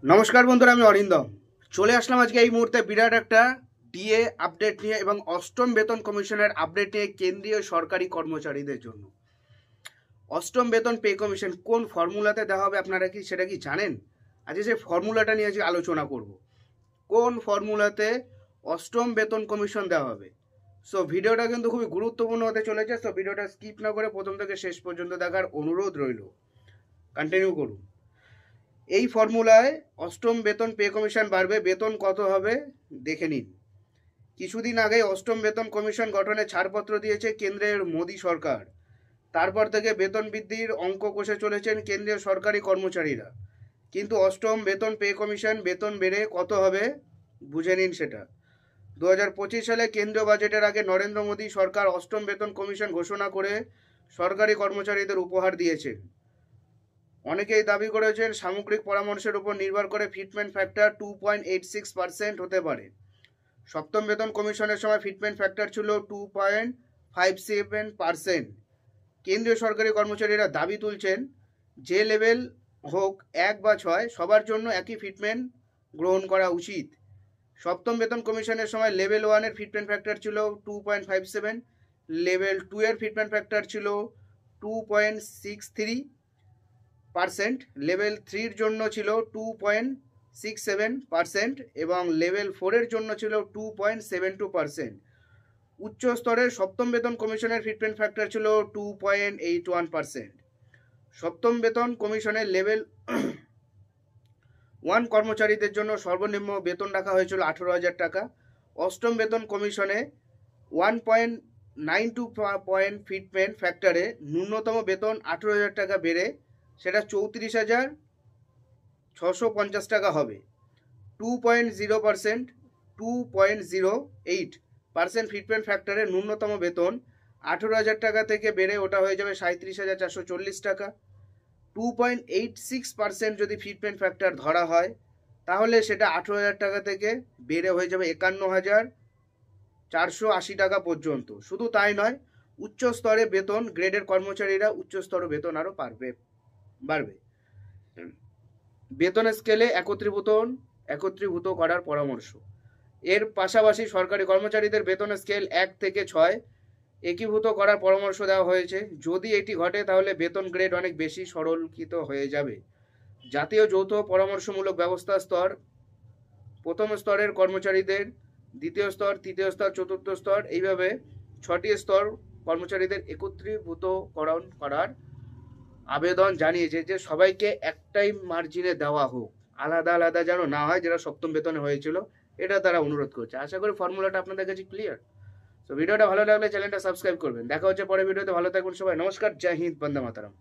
নমস্কার বন্ধুরা, আমি অরিন্দম চলে আসলাম আজকে এই মুহূর্তে বিরাট একটা ডিএ আপডেট নিয়ে এবং অষ্টম বেতন কমিশনের আপডেট নিয়ে কেন্দ্রীয় সরকারি কর্মচারীদের জন্য। অষ্টম বেতন পে কমিশন কোন ফর্মুলাতে দেওয়া হবে আপনারা কি সেটা কি জানেন? আজকে সেই ফর্মুলাটা নিয়ে আজকে আলোচনা করব। কোন ফর্মুলাতে অষ্টম বেতন কমিশন দেওয়া হবে। সো ভিডিওটা কিন্তু খুবই গুরুত্বপূর্ণ হতে চলেছে। সো ভিডিওটা স্কিপ না করে প্রথম থেকে শেষ পর্যন্ত দেখার অনুরোধ রইল। কন্টিনিউ করুন। এই ফর্মুলায় অষ্টম বেতন পে কমিশন বাড়বে। বেতন কত হবে দেখে নিন। কিছুদিন আগে অষ্টম বেতন কমিশন গঠনে ছাড়পত্র দিয়েছে কেন্দ্রের মোদী সরকার। তারপর থেকে বেতন বৃদ্ধির অঙ্ক কষে চলেছেন কেন্দ্রীয় সরকারি কর্মচারীরা। কিন্তু অষ্টম বেতন পে কমিশন বেতন বেড়ে কত হবে বুঝে নিন সেটা। 2025 সালে কেন্দ্রীয় বাজেটের আগে নরেন্দ্র মোদী সরকার অষ্টম বেতন কমিশন ঘোষণা করে সরকারি কর্মচারীদের উপহার দিয়েছেন। অনেকেই দাবি করেছেন সামগ্রিক পরামর্শের উপর নির্ভর করে ফিটমেন্ট ফ্যাক্টর 2.86% হতে পারে। সপ্তম বেতন কমিশনের সময় ফিটমেন্ট ফ্যাক্টর ছিল 2.57%। কেন্দ্রীয় সরকারি কর্মচারীরা দাবি তুলছেন যে লেভেল হোক 1 বা 6 সবার জন্য একই ফিটমেন্ট গ্রহণ করা উচিত। সপ্তম বেতন কমিশনের সময় লেভেল 1 এর ফিটমেন্ট ফ্যাক্টর ছিল 2.57, লেভেল 2 এর ফিটমেন্ট ফ্যাক্টর ছিল 2.63%, লেভেল 3 এর জন্য ছিল 2.67% এবং লেভেল 4 এর জন্য ছিল 2.72%। উচ্চ স্তরের সপ্তম বেতন কমিশনের ফিটমেন্ট ফ্যাক্টর ছিল 2.81%। সপ্তম বেতন কমিশনের লেভেল 1 কর্মচারীদের জন্য সর্বনিম্ন বেতন রাখা হয়েছিল 18,000 টাকা। অষ্টম বেতন কমিশনে 1.92 পয়েন্ট ফিটমেন্ট ফ্যাক্টরে ন্যূনতম বেতন 18,000 টাকা বেড়ে সেটা 34,650 টাকা হবে। 2.08% ফিটমেন্ট ফ্যাক্টরের ন্যূনতম বেতন 18,000 টাকা থেকে বেড়ে ওটা হয়ে যাবে 37,440 টাকা। 2.86% যদি ফিটমেন্ট ফ্যাক্টর ধরা হয় তাহলে সেটা 18,000 টাকা থেকে বেড়ে হয়ে যাবে 51,480 টাকা পর্যন্ত। শুধু তাই নয়, উচ্চ স্তরে বেতন গ্রেডের কর্মচারীরা উচ্চ স্তরে বেতন আরও বাড়বে। বেতন স্কেলে একত্রীভূত করার পরামর্শ। এর পাশাপাশি সরকারি কর্মচারীদের বেতন স্কেল 1 থেকে 6 একীভূত করার পরামর্শ দেওয়া হয়েছে। যদি এটি ঘটে তাহলে বেতন গ্রেড অনেক বেশি সরলীকৃত হয়ে যাবে। জাতীয় যৌথ পরামর্শমূলক ব্যবস্থা স্তর, প্রথম স্তরের কর্মচারীদের, দ্বিতীয় স্তর, তৃতীয় স্তর, চতুর্থ স্তর, এইভাবে 6টি স্তর কর্মচারীদের একত্রীভূতকরণ করার আবেদন জানিয়েছে যে সবাইকে একটাই মার্জিনে দেওয়া হোক, আলাদা আলাদা যেন না হয় যেটা সপ্তম বেতনে হয়েছিল। এটা তারা অনুরোধ করছে। আশা করি ফর্মুলাটা আপনাদের কাছে ক্লিয়ার। তো ভিডিওটা ভালো লাগলে চ্যানেলটা সাবস্ক্রাইব করবেন। দেখা হচ্ছে পরের ভিডিওতে। ভালো থাকবেন সবাই। নমস্কার, জয় হিন্দ, বন্দে মাতরম।